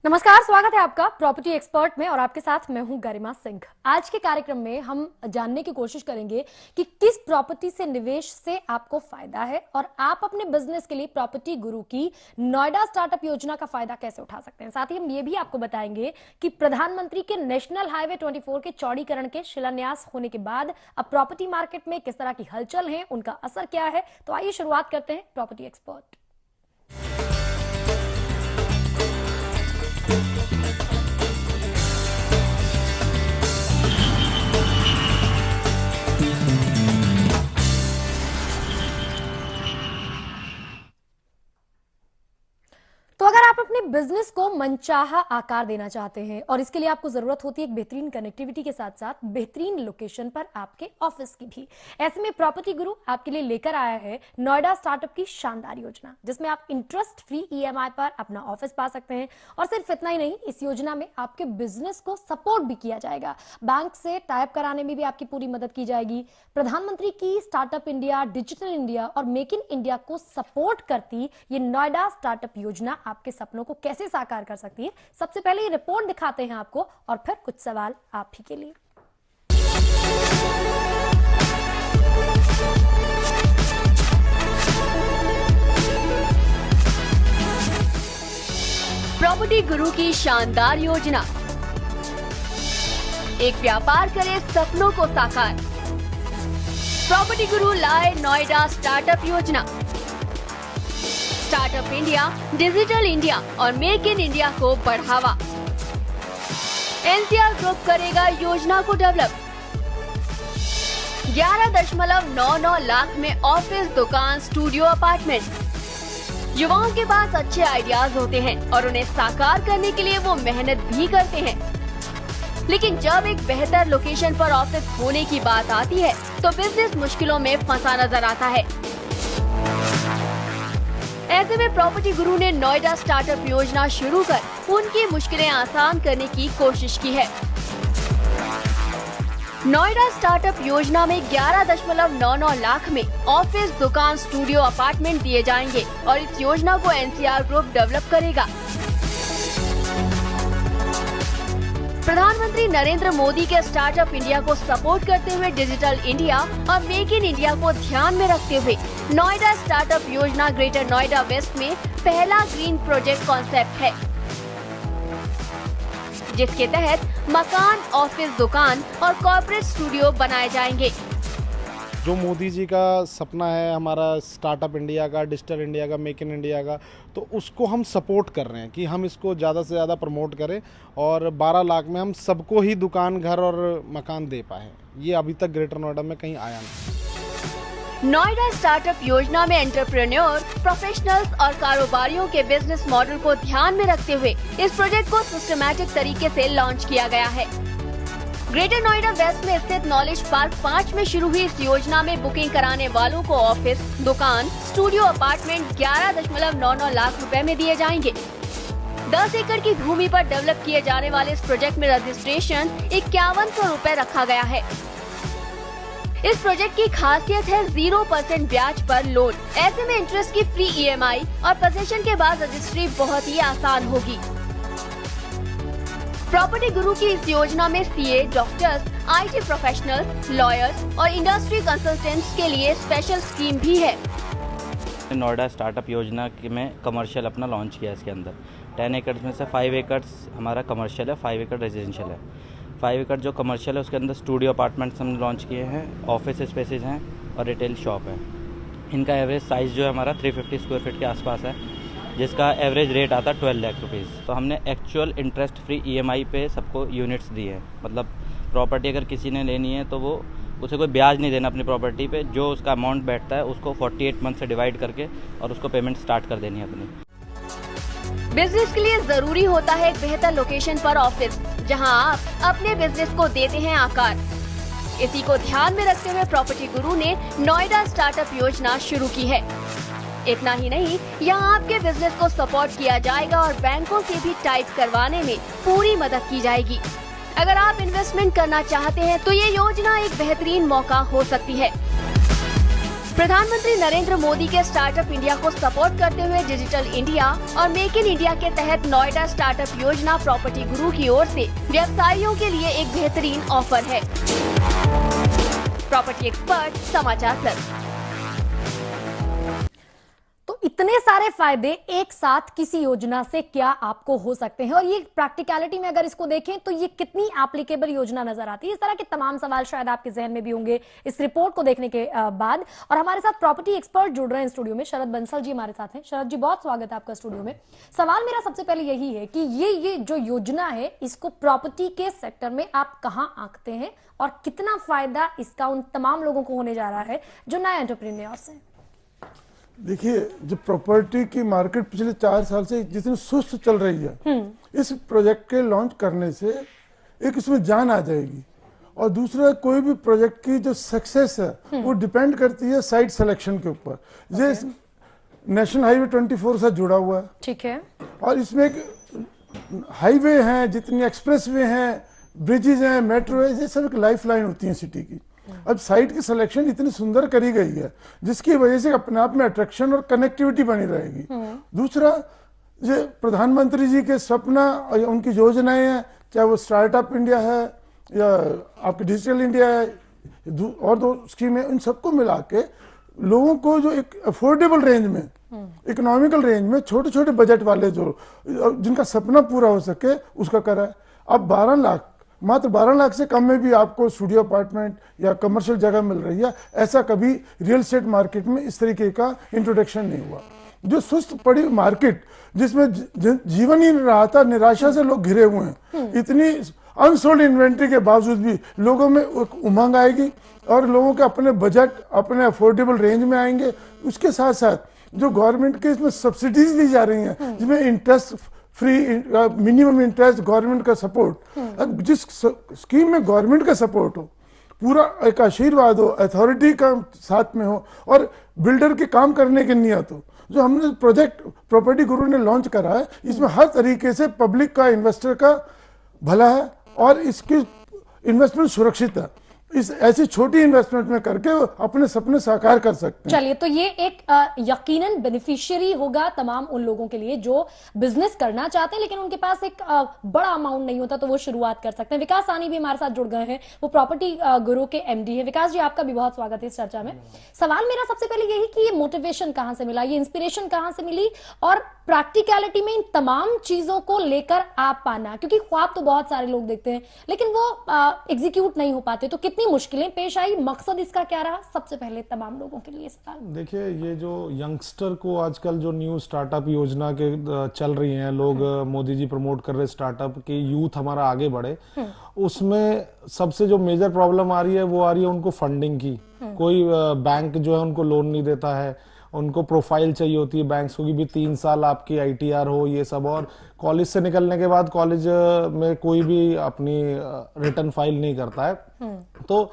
नमस्कार, स्वागत है आपका प्रॉपर्टी एक्सपर्ट में और आपके साथ मैं हूं गरिमा सिंह। आज के कार्यक्रम में हम जानने की कोशिश करेंगे कि किस प्रॉपर्टी से निवेश से आपको फायदा है और आप अपने बिजनेस के लिए प्रॉपर्टी गुरु की नोएडा स्टार्टअप योजना का फायदा कैसे उठा सकते हैं। साथ ही हम ये भी आपको बताएंगे कि प्रधानमंत्री के नेशनल हाईवे 24 के चौड़ीकरण के शिलान्यास होने के बाद अब प्रॉपर्टी मार्केट में किस तरह की हलचल है, उनका असर क्या है। तो आइए शुरुआत करते हैं प्रॉपर्टी एक्सपर्ट। तो अगर आप अपने बिजनेस को मनचाहा आकार देना चाहते हैं और इसके लिए आपको जरूरत होती है एक बेहतरीन कनेक्टिविटी के साथ साथ बेहतरीन लोकेशन पर आपके ऑफिस की भी, ऐसे में प्रॉपर्टी गुरु आपके लिए लेकर आया है नोएडा स्टार्टअप की शानदार योजना, जिसमें आप इंटरेस्ट फ्री ईएमआई पर अपना ऑफिस पा सकते हैं। और सिर्फ इतना ही नहीं, इस योजना में आपके बिजनेस को सपोर्ट भी किया जाएगा। बैंक से टाइप कराने में भी आपकी पूरी मदद की जाएगी। प्रधानमंत्री की स्टार्टअप इंडिया, डिजिटल इंडिया और मेक इन इंडिया को सपोर्ट करती ये नोएडा स्टार्टअप योजना आपके सपनों को कैसे साकार कर सकती है। सबसे पहले ये रिपोर्ट दिखाते हैं आपको और फिर कुछ सवाल आप ही के लिए। प्रॉपर्टी गुरु की शानदार योजना, एक व्यापार करे सपनों को साकार। प्रॉपर्टी गुरु लाए नोएडा स्टार्टअप योजना। स्टार्टअप इंडिया, डिजिटल इंडिया और मेक इन इंडिया को बढ़ावा। एनसीआर ग्रुप करेगा योजना को डेवलप। 11.99 लाख में ऑफिस, दुकान, स्टूडियो, अपार्टमेंट। युवाओं के पास अच्छे आइडियाज होते हैं और उन्हें साकार करने के लिए वो मेहनत भी करते हैं, लेकिन जब एक बेहतर लोकेशन पर ऑफिस होने की बात आती है तो बिजनेस मुश्किलों में फंसा नजर आता है। ऐसे में प्रॉपर्टी गुरु ने नोएडा स्टार्टअप योजना शुरू कर उनकी मुश्किलें आसान करने की कोशिश की है। नोएडा स्टार्टअप योजना में 11.99 लाख में ऑफिस, दुकान, स्टूडियो, अपार्टमेंट दिए जाएंगे और इस योजना को एनसीआर ग्रुप डेवलप करेगा। प्रधानमंत्री नरेंद्र मोदी के स्टार्टअप इंडिया को सपोर्ट करते हुए डिजिटल इंडिया और मेक इन इंडिया को ध्यान में रखते हुए नोएडा स्टार्टअप योजना ग्रेटर नोएडा वेस्ट में पहला ग्रीन प्रोजेक्ट कॉन्सेप्ट है, जिसके तहत मकान, ऑफिस, दुकान और कॉर्पोरेट स्टूडियो बनाए जाएंगे। जो मोदी जी का सपना है हमारा स्टार्टअप इंडिया का, डिजिटल इंडिया का, मेक इन इंडिया का, तो उसको हम सपोर्ट कर रहे हैं कि हम इसको ज़्यादा से ज़्यादा प्रमोट करें और 12 लाख में हम सबको ही दुकान, घर और मकान दे पाए। ये अभी तक ग्रेटर नोएडा में कहीं आया नहीं। नोएडा स्टार्टअप योजना में एंटरप्रेन्योर, प्रोफेशनल्स और कारोबारियों के बिजनेस मॉडल को ध्यान में रखते हुए इस प्रोजेक्ट को सिस्टमैटिक तरीके से लॉन्च किया गया है। ग्रेटर नोएडा वेस्ट में स्थित नॉलेज पार्क 5 में शुरू हुई इस योजना में बुकिंग कराने वालों को ऑफिस, दुकान, स्टूडियो, अपार्टमेंट 11.99 लाख रुपए में दिए जाएंगे। 10 एकड़ की भूमि पर डेवलप किए जाने वाले इस प्रोजेक्ट में रजिस्ट्रेशन 5100 रुपए रखा गया है। इस प्रोजेक्ट की खासियत है 0% ब्याज पर लोन। ऐसे में इंटरेस्ट की फ्री ईएमआई और पोजीशन के बाद रजिस्ट्री बहुत ही आसान होगी। प्रॉपर्टी गुरु की इस योजना में CA, doctors, IT professionals, lawyers और इंडस्ट्री कंसल्टेंट्स के लिए स्पेशल स्कीम भी है। नोएडा स्टार्टअप योजना में कमर्शियल अपना लॉन्च किया। इसके अंदर 10 एकड़ में से 5 एकड़ हमारा कमर्शियल है, 5 एकड़ रेजिडेंशियल है। 5 एकड़ जो कमर्शियल है उसके अंदर स्टूडियो अपार्टमेंट्स हमने लॉन्च किए हैं, ऑफिस स्पेसेस हैं और रिटेल शॉप है। इनका एवरेज साइज़ जो है हमारा 350 स्क्वायर फीट के आसपास है, जिसका एवरेज रेट आता है 12 लाख रुपीज़। तो हमने एक्चुअल इंटरेस्ट फ्री ईएमआई पे सबको यूनिट्स दिए हैं। मतलब प्रॉपर्टी अगर किसी ने लेनी है तो वो उसे कोई ब्याज नहीं देना अपनी प्रॉपर्टी पे, जो उसका अमाउंट बैठता है उसको 48 मंथ से डिवाइड करके और उसको पेमेंट स्टार्ट कर देनी है अपनी। बिजनेस के लिए जरूरी होता है एक बेहतर लोकेशन पर ऑफिस, जहां आप अपने बिजनेस को देते हैं आकार। इसी को ध्यान में रखते हुए प्रॉपर्टी गुरु ने नोएडा स्टार्टअप योजना शुरू की है। इतना ही नहीं, यहाँ आपके बिजनेस को सपोर्ट किया जाएगा और बैंकों से भी टाइप करवाने में पूरी मदद की जाएगी। अगर आप इन्वेस्टमेंट करना चाहते हैं तो ये योजना एक बेहतरीन मौका हो सकती है। प्रधानमंत्री नरेंद्र मोदी के स्टार्टअप इंडिया को सपोर्ट करते हुए डिजिटल इंडिया और मेक इन इंडिया के तहत नोएडा स्टार्टअप योजना प्रॉपर्टी गुरु की ओर से व्यवसायियों के लिए एक बेहतरीन ऑफर है। प्रॉपर्टी एक्सपर्ट समाचार प्लस। तो इतने सारे फायदे एक साथ किसी योजना से क्या आपको हो सकते हैं, और ये प्रैक्टिकलिटी में अगर इसको देखें तो ये कितनी एप्लीकेबल योजना नजर आती है। इस तरह के तमाम सवाल शायद आपके जहन में भी होंगे इस रिपोर्ट को देखने के बाद। और हमारे साथ प्रॉपर्टी एक्सपर्ट जुड़ रहे हैं स्टूडियो में। शरद बंसल जी हमारे साथ हैं। शरद जी, बहुत स्वागत है आपका स्टूडियो में। सवाल मेरा सबसे पहले यही है कि ये जो योजना है, इसको प्रॉपर्टी के सेक्टर में आप कहां आंकते हैं और कितना फायदा इसका उन तमाम लोगों को होने जा रहा है जो नए एंटरप्रेन्योर्स हैं? देखिए, जो प्रॉपर्टी की मार्केट पिछले 4 साल से जितनी सुस्त चल रही है, इस प्रोजेक्ट के लॉन्च करने से एक इसमें जान आ जाएगी। और दूसरा, कोई भी प्रोजेक्ट की जो सक्सेस है वो डिपेंड करती है साइट सिलेक्शन के ऊपर। ये नेशनल हाईवे 24 से जुड़ा हुआ है, ठीक है, और इसमें एक हाईवे हैं, जितनी एक्सप्रेसवे हैं, ब्रिजेज हैं, मेट्रो है, ये सब एक लाइफ लाइन होती है सिटी की। अब साइट की सिलेक्शन इतनी सुंदर करी गई है जिसकी वजह से अपने आप में अट्रैक्शन और कनेक्टिविटी बनी रहेगी। दूसरा, ये प्रधानमंत्री जी के सपना और उनकी योजनाएं हैं, चाहे वो स्टार्टअप इंडिया है या आपकी डिजिटल इंडिया है और 2 स्कीमें, इन सबको मिला के लोगों को जो एक अफोर्डेबल रेंज में, इकोनॉमिकल रेंज में, छोटे छोटे बजट वाले जो जिनका सपना पूरा हो सके उसका करा है। अब 12 लाख, मात्र 12 लाख से कम में भी आपको स्टूडियो अपार्टमेंट या कमर्शियल जगह मिल रही है। ऐसा कभी रियल एस्टेट मार्केट में इस तरीके का इंट्रोडक्शन नहीं हुआ। जो सुस्त पड़ी मार्केट जिसमें जीवन ही नहीं रहा था, निराशा से लोग घिरे हुए हैं, इतनी अनसोल्ड इन्वेंट्री के बावजूद भी लोगों में उमंग आएगी और लोगों के अपने बजट अपने अफोर्डेबल रेंज में आएंगे। उसके साथ साथ जो गवर्नमेंट के इसमें सब्सिडीज दी जा रही हैं, जिसमें interest free, minimum interest, government का सपोर्ट, जिस स्कीम में गवर्नमेंट का सपोर्ट हो, पूरा एक आशीर्वाद हो, अथॉरिटी का साथ में हो और बिल्डर के काम करने की नियत हो, जो हमने प्रोजेक्ट प्रॉपर्टी गुरु ने लॉन्च करा है, इसमें हर तरीके से पब्लिक का, इन्वेस्टर का भला है और इसकी इन्वेस्टमेंट सुरक्षित है। इस ऐसी छोटी इन्वेस्टमेंट में करके अपने सपने साकार कर सकते हैं। चलिए, तो ये एक यकीनन बेनिफिशियरी होगा तमाम उन लोगों के लिए जो बिजनेस करना चाहते हैं लेकिन उनके पास एक बड़ा अमाउंट नहीं होता, तो वो शुरुआत कर सकते हैं। विकास सानी भी हमारे साथ जुड़ गए हैं, वो प्रॉपर्टी गुरु के एमडी है। विकास जी, आपका भी बहुत स्वागत है इस चर्चा में। सवाल मेरा सबसे पहले यही कि ये मोटिवेशन कहां से मिला, ये इंस्पिरेशन कहां से मिली और प्रैक्टिकलिटी में इन तमाम चीजों को लेकर आ पाना, क्योंकि ख्वाब तो बहुत सारे लोग देखते हैं लेकिन वो एग्जीक्यूट नहीं हो पाते, तो कितनी मुश्किलें पेश आई, मकसद इसका क्या रहा, सबसे पहले तमाम लोगों के लिए सवाल। देखिए, ये जो यंगस्टर को आजकल जो न्यू स्टार्टअप योजना के चल रही हैं, लोग मोदी जी प्रमोट कर रहे स्टार्टअप की, यूथ हमारा आगे बढ़े, उसमें सबसे जो मेजर प्रॉब्लम आ रही है वो आ रही है उनको फंडिंग की। कोई बैंक जो है उनको लोन नहीं देता है, उनको प्रोफाइल चाहिए होती है बैंक्स को कि भी 3 साल आपकी ITR हो, ये सब, और कॉलेज से निकलने के बाद कॉलेज में कोई भी अपनी रिटर्न फाइल नहीं करता है। तो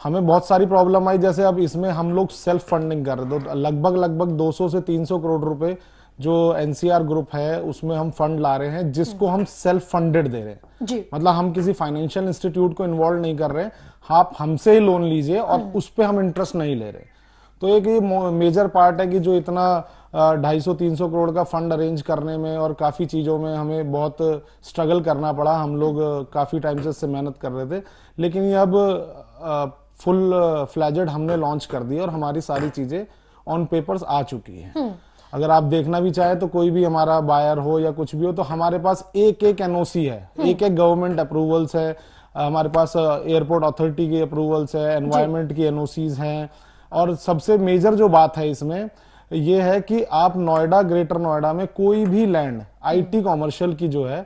हमें बहुत सारी प्रॉब्लम आई। जैसे अब इसमें हम लोग सेल्फ फंडिंग कर रहे, तो लगभग 200 से 300 करोड़ रुपए जो NCR ग्रुप है उसमें हम फंड ला रहे हैं, जिसको हम सेल्फ फंडेड दे रहे हैं जी। मतलब हम किसी फाइनेंशियल इंस्टीट्यूट को इन्वॉल्व नहीं कर रहे, आप हमसे ही लोन लीजिए और उस पर हम इंटरेस्ट नहीं ले रहे। तो एक ये मेजर पार्ट है कि जो इतना 250-300 करोड़ का फंड अरेंज करने में और काफ़ी चीज़ों में हमें बहुत स्ट्रगल करना पड़ा। हम लोग काफ़ी टाइम से इससे मेहनत कर रहे थे, लेकिन ये अब फुल फ्लैजेड हमने लॉन्च कर दी और हमारी सारी चीज़ें ऑन पेपर्स आ चुकी हैं। अगर आप देखना भी चाहे तो कोई भी हमारा बायर हो या कुछ भी हो, तो हमारे पास एक NOC है, एक गवर्नमेंट अप्रूवल्स है, हमारे पास एयरपोर्ट अथॉरिटी की अप्रूवल्स है, एनवायरमेंट की NOCs हैं। और सबसे मेजर जो बात है इसमें ये है कि आप नोएडा, ग्रेटर नोएडा में कोई भी लैंड IT कॉमर्शियल की जो है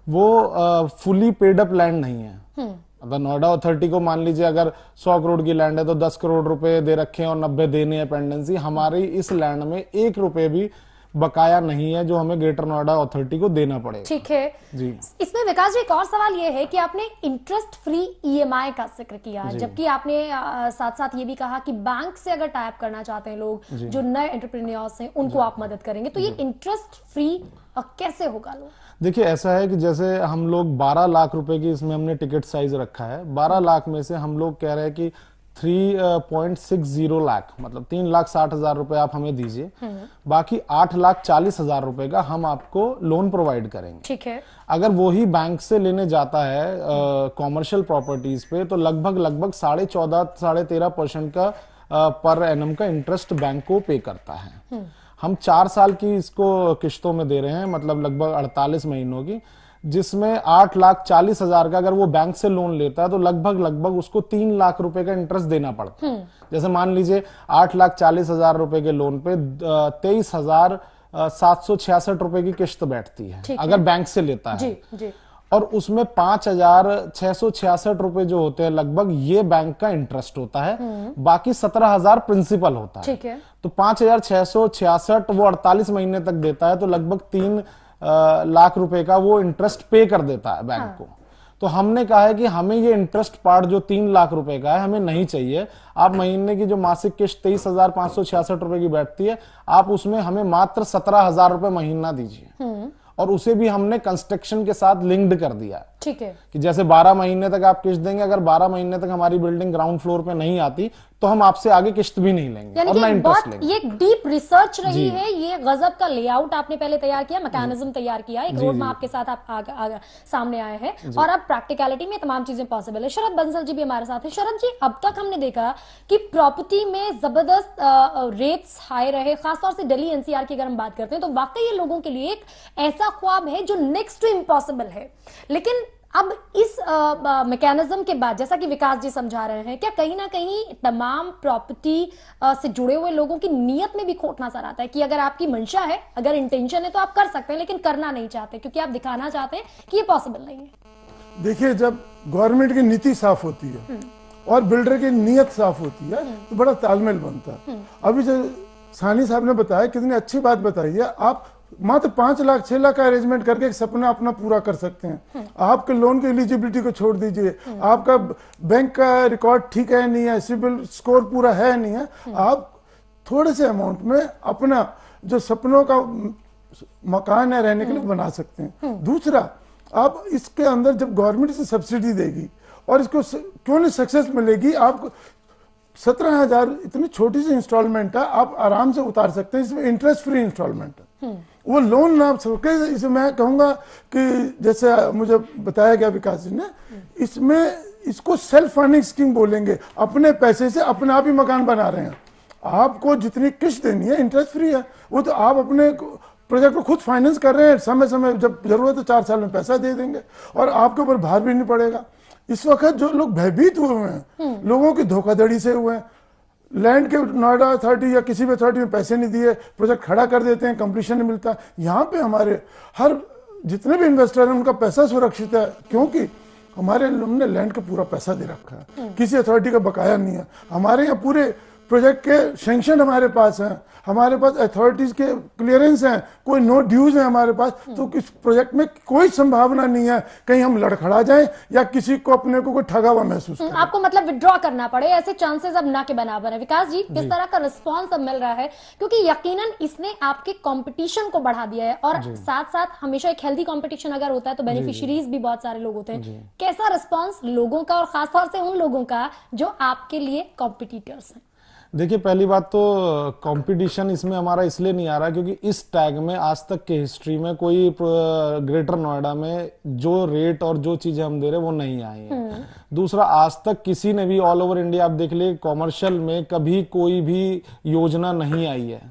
वो फुली पेड अप लैंड नहीं है। मतलब नोएडा अथॉरिटी को मान लीजिए अगर 100 करोड़ की लैंड है तो 10 करोड़ रुपए दे रखे हैं और 90 देने हैं पेंडेंसी। हमारी इस लैंड में 1 रुपए भी बकाया नहीं है जो हमें ग्रेटर नोएडा अथॉरिटी को देना पड़ेगा। ठीक है जी। इसमें विकास जी एक और सवाल ये है कि आपने इंटरेस्ट फ्री EMI का जिक्र किया, जबकि आपने साथ साथ ये भी कहा कि बैंक से अगर टाइप करना चाहते हैं लोग जो नए एंटरप्रेन्योर्स हैं उनको आप मदद करेंगे, तो ये इंटरेस्ट फ्री कैसे होगा? लोग देखिए, ऐसा है कि जैसे हम लोग 12 लाख रुपए की इसमें हमने टिकट साइज रखा है, 12 लाख में से हम लोग कह रहे हैं कि 3.60 लाख, मतलब 3,60,000 रुपए आप हमें दीजिए, बाकी 8,40,000 रुपए का हम आपको लोन प्रोवाइड करेंगे। ठीक है। अगर वो ही बैंक से लेने जाता है कॉमर्शियल प्रॉपर्टीज पे, तो लगभग 14.5-13% का पर एनम का इंटरेस्ट बैंक को पे करता है। हम 4 साल की इसको किश्तों में दे रहे हैं, मतलब लगभग 48 महीनों की, जिसमें 8,40,000 का अगर वो बैंक से लोन लेता है तो लगभग उसको 3 लाख रुपए का इंटरेस्ट देना पड़ता है। जैसे मान लीजिए 8,40,000 रुपए के लोन पे 23,766 रुपए की किश्त बैठती है अगर बैंक से लेता है। जी। और उसमें 5,666 रुपए जो होते हैं लगभग, ये बैंक का इंटरेस्ट होता है, बाकी 17,000 प्रिंसिपल होता है। ठीक है। तो 5,666 वो 48 महीने तक देता है, तो लगभग 3 लाख रुपए का वो इंटरेस्ट पे कर देता है बैंक को। तो हमने कहा है कि हमें ये इंटरेस्ट पार्ट जो 3 लाख रुपए का है हमें नहीं चाहिए। आप महीने की जो मासिक किश्त 23,566 रुपए की बैठती है, आप उसमें हमें मात्र 17,000 रुपए महीना दीजिए। और उसे भी हमने कंस्ट्रक्शन के साथ लिंक्ड कर दिया। ठीक है। कि जैसे 12 महीने तक आप किश्त देंगे, अगर 12 महीने तक हमारी बिल्डिंग ग्राउंड फ्लोर पे नहीं आती तो हम आपसे आगे किश्त भी नहीं लेंगे और ना इंटरेस्ट लेंगे। ये डीप रिसर्च रही है, ये गजब का लेआउट आपने पहले तैयार किया, मैकेनिज्म तैयार किया, एक रोड मैप के साथ आप सामने आए हैं और अब प्रैक्टिकलिटी में तमाम चीजें पॉसिबल है। शरद बंसल जी भी हमारे साथ है। शरद जी, अब तक हमने देखा कि प्रॉपर्टी में जबरदस्त रेट्स हाई रहे, खासतौर से दिल्ली एनसीआर की अगर हम बात करते हैं तो वाकई ये लोगों के लिए एक ऐसा ख्वाब है जो नेक्स्ट टू इम्पॉसिबल है। लेकिन अब इस मैकेनिज्म के बाद, जैसा कि विकास जी समझा रहे हैं, क्या कहीं ना कहीं तमाम प्रॉपर्टी से जुड़े हुए लोगों की नीयत में भी खोट नजर आता है कि अगर आपकी मंशा है, अगर इंटेंशन है तो आप कर सकते हैं, लेकिन करना नहीं चाहते क्योंकि आप दिखाना चाहते हैं कि ये पॉसिबल नहीं है। देखिए, जब गवर्नमेंट की नीति साफ होती है और बिल्डर की नीयत साफ होती है तो बड़ा तालमेल बनता है। अभी जो सानी साहब ने बताया, कितनी अच्छी बात बताई है। आप मात्र 5 लाख 6 लाख का अरेंजमेंट करके एक सपना अपना पूरा कर सकते हैं। आपके लोन की एलिजिबिलिटी को छोड़ दीजिए, आपका बैंक का रिकॉर्ड ठीक है नहीं है, सिबिल स्कोर पूरा है नहीं है, आप थोड़े से अमाउंट में अपना जो सपनों का मकान है रहने के लिए बना सकते हैं। दूसरा, आप इसके अंदर जब गवर्नमेंट से सब्सिडी देगी और इसको क्यों नहीं सक्सेस मिलेगी, आपको 17,000 इतनी छोटी सी इंस्टॉलमेंट है, आप आराम से उतार सकते हैं। इसमें इंटरेस्ट फ्री इंस्टॉलमेंट है, वो लोन ना सके। इसे मैं कहूंगा कि जैसे मुझे बताया गया विकास जी ने, इसमें इसको सेल्फ फंडिंग स्कीम बोलेंगे। अपने पैसे से अपने आप ही मकान बना रहे हैं। आपको जितनी किश्त देनी है इंटरेस्ट फ्री है, वो तो आप अपने प्रोजेक्ट को खुद फाइनेंस कर रहे हैं। समय समय जब जरूरत है 4 साल में पैसा दे देंगे और आपके ऊपर भार भी नहीं पड़ेगा। इस वक्त जो लोग भयभीत हुए हैं, लोगों की धोखाधड़ी से हुए हैं, लैंड के नोएडा अथॉरिटी या किसी भी अथॉरिटी में पैसे नहीं दिए, प्रोजेक्ट खड़ा कर देते हैं, कंप्लीशन नहीं मिलता। यहाँ पे हमारे हर जितने भी इन्वेस्टर हैं उनका पैसा सुरक्षित है, क्योंकि हमारे हमने लैंड का पूरा पैसा दे रखा है, किसी अथॉरिटी का बकाया नहीं है। हमारे यहाँ पूरे प्रोजेक्ट के सैंक्शन हमारे पास हैं, हमारे पास अथॉरिटीज के क्लियरेंस हैं, कोई नो ड्यूज है हमारे पास। तो इस प्रोजेक्ट में कोई संभावना नहीं है कहीं हम लड़खड़ा जाएं या किसी को अपने को कोई ठगा हुआ महसूस करें। आपको मतलब विड्रॉ करना पड़े, ऐसे चांसेस अब ना के बराबर है। विकास जी, किस तरह का रिस्पांस अब मिल रहा है, क्योंकि यकीनन इसने आपके कंपटीशन को बढ़ा दिया है और साथ साथ हमेशा एक हेल्दी कंपटीशन अगर होता है तो बेनिफिशियरीज भी बहुत सारे लोग होते हैं। कैसा रिस्पॉन्स लोगों का और खासतौर से उन लोगों का जो आपके लिए कॉम्पिटिटर्स हैं? देखिए, पहली बात तो कंपटीशन इसमें हमारा इसलिए नहीं आ रहा क्योंकि इस टैग में आज तक के हिस्ट्री में कोई ग्रेटर नोएडा में जो रेट और जो चीजें हम दे रहे हैं वो नहीं आई है। दूसरा, आज तक किसी ने भी ऑल ओवर इंडिया आप देख लिए कॉमर्शियल में कभी कोई भी योजना नहीं आई है।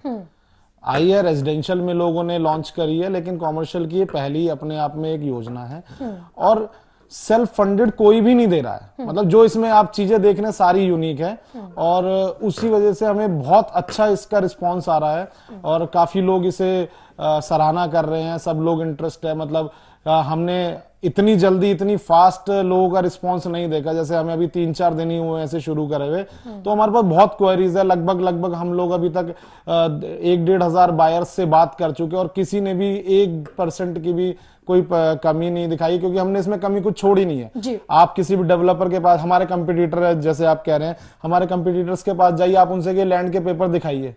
आई है रेजिडेंशियल में लोगों ने लॉन्च करी है, लेकिन कॉमर्शियल की ये पहली अपने आप में एक योजना है। और सेल्फ फंडेड कोई भी नहीं दे रहा है, मतलब जो इसमें आप चीजें देख रहे हैं सारी यूनिक है और उसी वजह से हमें बहुत अच्छा इसका रिस्पांस आ रहा है और काफी लोग इसे सराहना कर रहे हैं। सब लोग इंटरेस्ट है, मतलब हमने इतनी जल्दी इतनी फास्ट लोगों का रिस्पांस नहीं देखा। जैसे हमें अभी 3-4 दिन ही हुए ऐसे शुरू करे हुए, तो हमारे पास बहुत क्वेरीज है। लगभग हम लोग अभी तक 1-1.5 हजार बायर्स से बात कर चुके और किसी ने भी 1% की भी कोई कमी नहीं दिखाई, क्योंकि हमने इसमें कमी कुछ छोड़ी नहीं है। आप किसी भी डेवलपर के पास, हमारे कंपटीटर है जैसे आप कह रहे हैं, हमारे कंपटीटर्स के पास जाइए, आप उनसे लैंड के पेपर दिखाइए,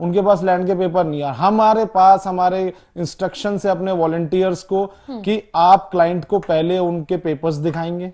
उनके पास लैंड के पेपर नहीं है। हमारे पास हमारे इंस्ट्रक्शन से अपने वॉलंटियर्स को कि आप क्लाइंट को पहले उनके पेपर्स दिखाएंगे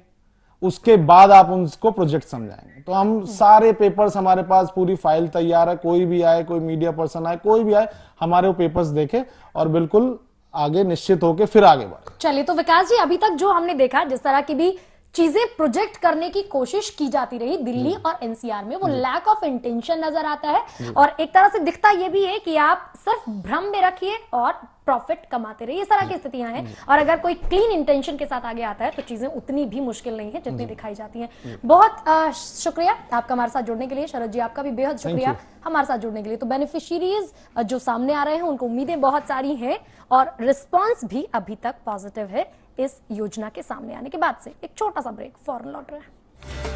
उसके बाद आप उनको प्रोजेक्ट समझाएंगे। तो हम सारे पेपर्स, हमारे पास पूरी फाइल तैयार है, कोई भी आए, कोई मीडिया पर्सन आए, कोई भी आए, हमारे वो पेपर्स देखे और बिल्कुल आगे निश्चित होके फिर आगे बढ़े। चलिए, तो विकास जी, अभी तक जो हमने देखा, जिस तरह की भी चीजें प्रोजेक्ट करने की कोशिश की जाती रही दिल्ली और एनसीआर में, वो लैक ऑफ इंटेंशन नजर आता है और एक तरह से दिखता ये भी है कि आप सिर्फ भ्रम में रखिए और प्रॉफिट कमाते रहिए, इस तरह की स्थितियां हैं। और अगर कोई क्लीन इंटेंशन के साथ आगे आता है तो चीजें उतनी भी मुश्किल नहीं है जितनी दिखाई जाती हैं। बहुत शुक्रिया आपका हमारे साथ जुड़ने के लिए। शरद जी, आपका भी बेहद शुक्रिया हमारे साथ जुड़ने के लिए। तो बेनिफिशियरीज जो सामने आ रहे हैं, उनको उम्मीदें बहुत सारी हैं और रिस्पॉन्स भी अभी तक पॉजिटिव है इस योजना के सामने आने के बाद से। एक छोटा सा ब्रेक, फौरन लौट रहे हैं।